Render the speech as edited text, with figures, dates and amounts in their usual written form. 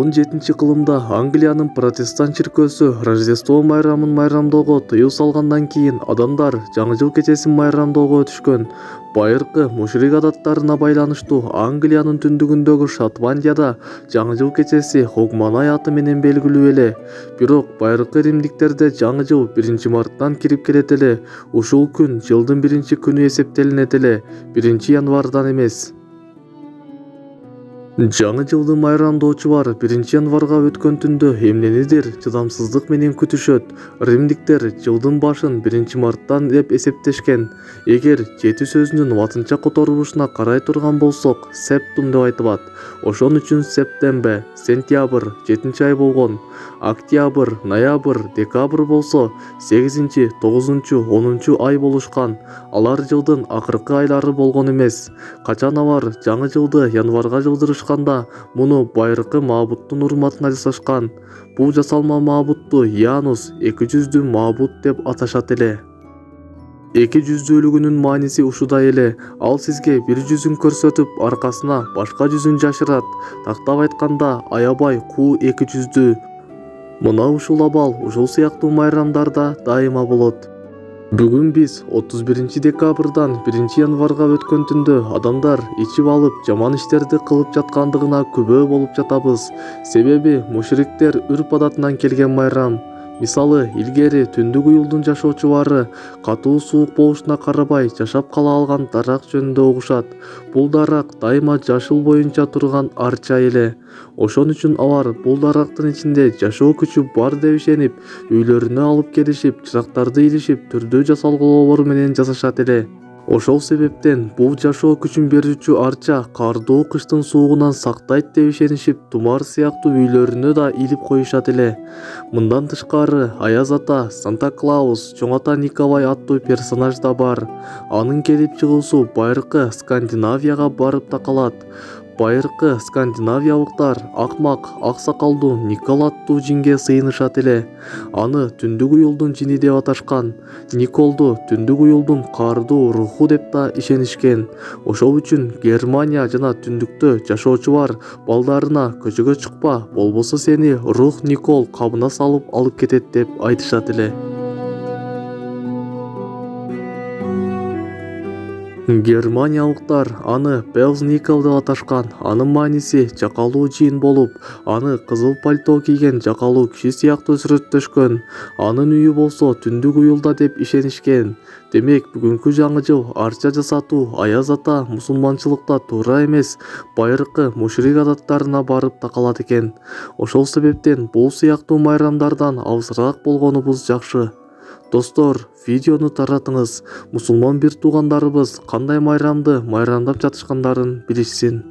17-кылымда Англиянын протестант чиркөөсү Рождество майрамын майрамдоого тыюу салгандан кийин адамдар жаңы жыл кечесин майрамдоого өтүшкөн. Байыркы мушрик адаттарына байланыштуу Англиянын түндүгүндөгү Шотландияда жаңы жыл кечеси Хогманай аты менен белгилүү эле. Бирок байыркы римдиктерде жаңы жыл 1-марттан кирип келет эле. Ушул күн жылдын 1-күнү эсептелинет эле, 1-январдан эмес. Жаңы жылды майрамдоочулар 1-январга өткөн түндө эмненидир чыдамсыздык менен күтүшөт. Римдиктер жылдын башын 1-марттан деп эсептешкен. Эгер 7 сөзүнүн латынча которулушуна карай турган болсок, септум деп айтылат. Ошон үчүн септембе, сентябрь 7-ай болгон. Октябрь, ноябрь, декабрь болсо 8, 9, 10 ай болушкан. Алар жылдын акыркы айлары болгон эмес. Качан алар жаңы жылды январга жылдырышканда, муну байыркы маабуттун урматына жасашкан. Бул жасалма маабутту Янус 200 маабут деп аташат эле. 200-лүгүнүн мааниси ушудай эле. Ал сизге бир жүзүн көрсөтүп, аркасына башка жүзүн жашырат. Тактап айтканда, аябай куу 200. Мына ушул абал ушул сыяктуу майрамдарда дайыма болот. Бүгүн биз 31 декабрдан 1-январга өткөн түндө адамдар ичип алып жаман иштерди кылып жаткандыгына күбө болуп жатабыз. Себеби мушриктер үрп адатынан келген майрам. Мисалы, илгери түндүк уюлдун жашоочулары катуу суук болушуна карабай жашап кала алган дарак жөнүндө угушат. Бул дарак дайыма жашыл боюнча турган арча эле. Ошон үчүн алар бул дарактын ичинде жашоо күчү бар деп ишенип, үйлөрүнө алып келишип, чырактарды илишип, түрдүү жасалгылоолор менен жасашат эле. Ошол себептен бул жашоо күчүн берүүчү арча кардуу кыштын суугунан сактайт деп ишенишип, тумар сыяктуу үйлөрүнө да илип коюшат эле. Мындан тышкары Аяз ата, Санта Клаус, Чоң ата Николай аттуу персонаж да бар. Анын келип чыгуусу байыркы Скандинавияга барып такалат. Байыркы скандинавиялыктар акмак, ак сакалдуу Никол аттуу жинге сыйынышат эле. Аны түндүк уюлдун жини деп аташкан. Николду түндүк уюлдун кардуу руху деп да ишенишкен. Ошол үчүн Германия жана түндүктө жашоочулар балдарына көчөгө чыкпа, болбосо сени рух Никол кабына салып алып кетет деп айтышат эле. Германиялыктар аны Пелз Никол деп аташкан. Анын мааниси жакалуу жин болуп, аны кызыл пальто кийген жакалуу киши сыяктуу сүрөттөшкөн. Анын үйү болсо түндүк уюлда деп ишенишкен. Демек, бүгүнкү жаңы жыл арча жасатуу Аяз ата мусулманчылыкта туура эмес, байыркы мушрик адаттарына барып такалат экен. Ошол себептен бул сыяктуу майрамдардан алысыраак болгонубуз жакшы. Достор, видеону таратыңыз. Мусулман бир туугандарыбыз кандай майрамды майрамдап жатышкандарын билишсин.